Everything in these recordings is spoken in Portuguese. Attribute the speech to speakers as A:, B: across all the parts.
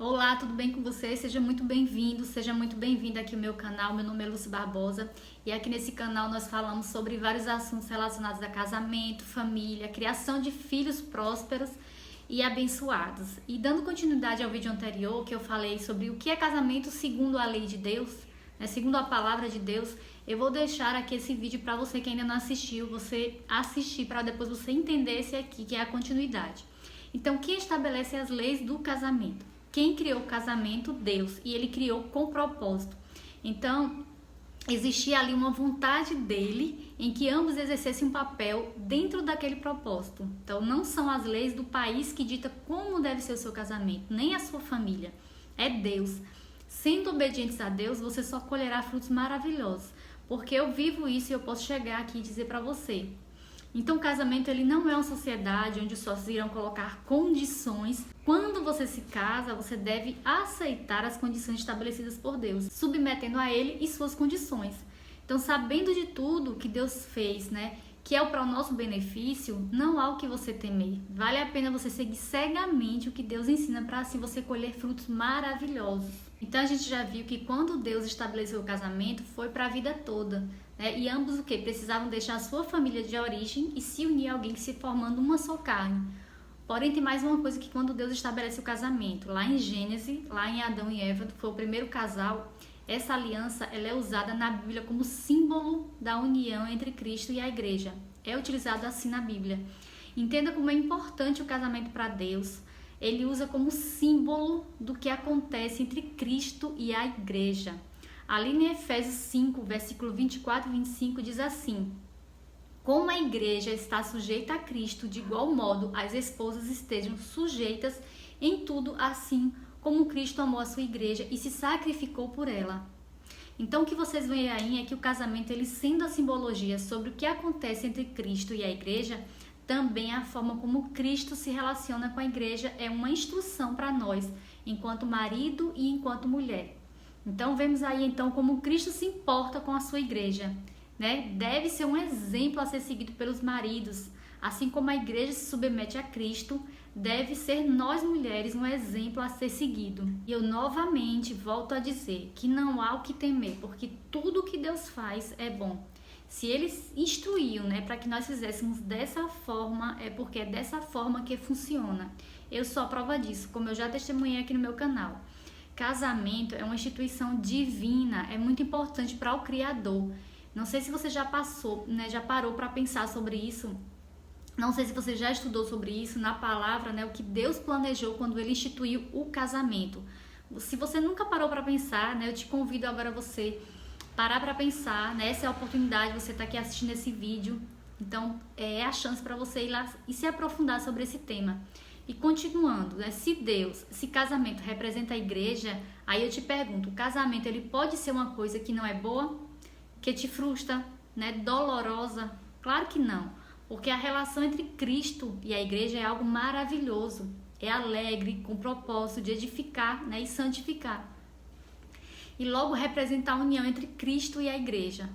A: Olá, tudo bem com você? Seja muito bem-vindo, seja muito bem-vinda aqui ao meu canal. Meu nome é Lúcia Barbosa e aqui nesse canal nós falamos sobre vários assuntos relacionados a casamento, família, criação de filhos prósperos e abençoados. E dando continuidade ao vídeo anterior que eu falei sobre o que é casamento segundo a lei de Deus, segundo a palavra de Deus, eu vou deixar aqui esse vídeo para você que ainda não assistiu, você assistir para depois você entender esse aqui, que é a continuidade. Então, quem estabelece as leis do casamento? Quem criou o casamento? Deus. E ele criou com propósito. Então, existia ali uma vontade dele em que ambos exercessem um papel dentro daquele propósito. Então, não são as leis do país que dita como deve ser o seu casamento, nem a sua família. É Deus. Sendo obedientes a Deus, você só colherá frutos maravilhosos. Porque eu vivo isso e eu posso chegar aqui e dizer para você. Então, o casamento ele não é uma sociedade onde os sócios irão colocar condições. Quando você se casa, você deve aceitar as condições estabelecidas por Deus, submetendo a Ele e suas condições. Então, sabendo de tudo que Deus fez, que é para o nosso benefício, não há o que você temer. Vale a pena você seguir cegamente o que Deus ensina para assim você colher frutos maravilhosos. Então, a gente já viu que quando Deus estabeleceu o casamento, foi para a vida toda. E ambos precisavam deixar a sua família de origem e se unir a alguém que se formando uma só carne. Porém, tem mais uma coisa que quando Deus estabelece o casamento, lá em Gênesis, lá em Adão e Eva, foi o primeiro casal, essa aliança ela é usada na Bíblia como símbolo da união entre Cristo e a igreja. É utilizado assim na Bíblia. Entenda como é importante o casamento para Deus. Ele usa como símbolo do que acontece entre Cristo e a igreja. Ali em Efésios 5, versículo 24 e 25 diz assim: como a igreja está sujeita a Cristo, de igual modo as esposas estejam sujeitas em tudo, assim como Cristo amou a sua igreja e se sacrificou por ela. Então o que vocês veem aí é que o casamento, ele sendo a simbologia sobre o que acontece entre Cristo e a igreja, também a forma como Cristo se relaciona com a igreja é uma instrução para nós, enquanto marido e enquanto mulher. Então vemos aí como Cristo se importa com a sua igreja, Deve ser um exemplo a ser seguido pelos maridos, assim como a igreja se submete a Cristo, deve ser nós mulheres um exemplo a ser seguido. E eu novamente volto a dizer que não há o que temer, porque tudo que Deus faz é bom. Se Ele instruiu, para que nós fizéssemos dessa forma, é porque é dessa forma que funciona. Eu sou a prova disso, como eu já testemunhei aqui no meu canal. Casamento é uma instituição divina, é muito importante para o Criador. Não sei se você já passou, já parou para pensar sobre isso. Não sei se você já estudou sobre isso na palavra, o que Deus planejou quando Ele instituiu o casamento. Se você nunca parou para pensar, eu te convido agora a você parar para pensar, Essa é a oportunidade, você está aqui assistindo esse vídeo. Então, é a chance para você ir lá e se aprofundar sobre esse tema. E continuando, se casamento representa a igreja, aí eu te pergunto, o casamento ele pode ser uma coisa que não é boa? Que te frustra, dolorosa? Claro que não, porque a relação entre Cristo e a igreja é algo maravilhoso, é alegre, com o propósito de edificar, e santificar. E logo representa a união entre Cristo e a igreja.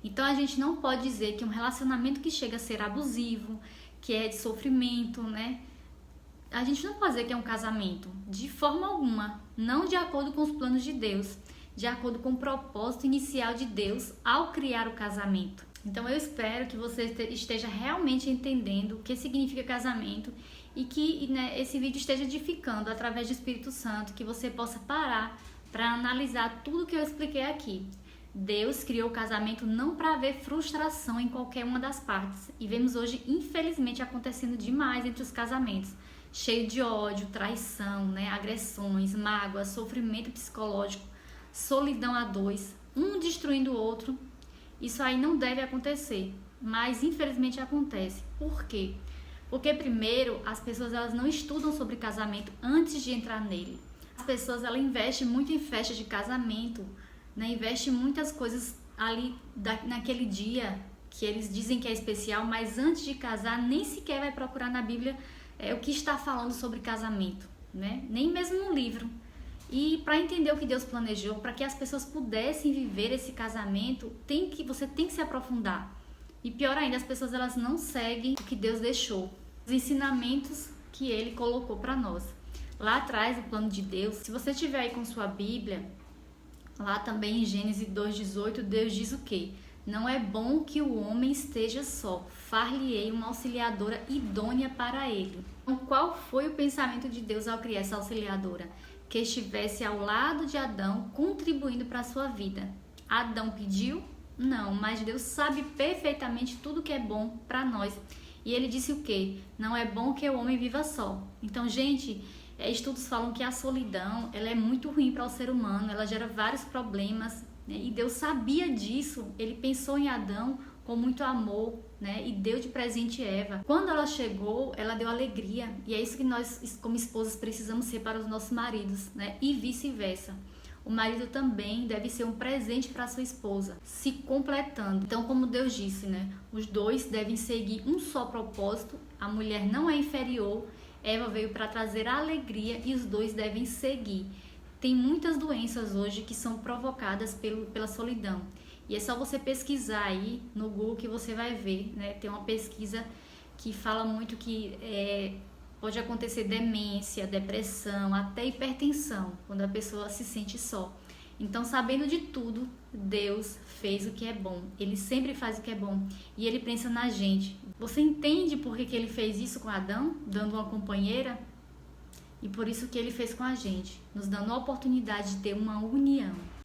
A: Então a gente não pode dizer que um relacionamento que chega a ser abusivo, que é de sofrimento, a gente não pode dizer que é um casamento, de forma alguma, não de acordo com os planos de Deus, de acordo com o propósito inicial de Deus ao criar o casamento. Então eu espero que você esteja realmente entendendo o que significa casamento e que esse vídeo esteja edificando através do Espírito Santo, que você possa parar para analisar tudo que eu expliquei aqui. Deus criou o casamento não para haver frustração em qualquer uma das partes. E vemos hoje, infelizmente, acontecendo demais entre os casamentos. Cheio de ódio, traição, agressões, mágoas, sofrimento psicológico, solidão a dois, um destruindo o outro. Isso aí não deve acontecer, mas infelizmente acontece. Por quê? Porque primeiro, as pessoas elas não estudam sobre casamento antes de entrar nele. As pessoas elas investem muito em festas de casamento, investem muitas coisas ali naquele dia que eles dizem que é especial, mas antes de casar nem sequer vai procurar na Bíblia o que está falando sobre casamento, nem mesmo no livro. E para entender o que Deus planejou, para que as pessoas pudessem viver esse casamento, você tem que se aprofundar. E pior ainda, as pessoas elas não seguem o que Deus deixou, os ensinamentos que Ele colocou para nós. Lá atrás, o plano de Deus, se você tiver aí com sua Bíblia, lá também em Gênesis 2:18, Deus diz o quê? Não é bom que o homem esteja só, far-lhe-ei uma auxiliadora idônea para ele. Então, qual foi o pensamento de Deus ao criar essa auxiliadora? Que estivesse ao lado de Adão, contribuindo para a sua vida. Adão pediu? Não, mas Deus sabe perfeitamente tudo que é bom para nós. E ele disse o quê? Não é bom que o homem viva só. Então, gente, estudos falam que a solidão, ela é muito ruim para o ser humano, ela gera vários problemas, né? E Deus sabia disso, ele pensou em Adão com muito amor, né? E deu de presente Eva. Quando ela chegou, ela deu alegria, e é isso que nós, como esposas, precisamos ser para os nossos maridos, né? E vice-versa. O marido também deve ser um presente para sua esposa, se completando. Então, como Deus disse, né? Os dois devem seguir um só propósito, a mulher não é inferior, Eva veio para trazer a alegria e os dois devem seguir. Tem muitas doenças hoje que são provocadas pela solidão. E é só você pesquisar aí no Google que você vai ver, né? Tem uma pesquisa que fala muito que pode acontecer demência, depressão, até hipertensão, quando a pessoa se sente só. Então, sabendo de tudo, Deus fez o que é bom. Ele sempre faz o que é bom. E Ele pensa na gente. Você entende por que Ele fez isso com Adão, dando uma companheira? E por isso que Ele fez com a gente, nos dando a oportunidade de ter uma união.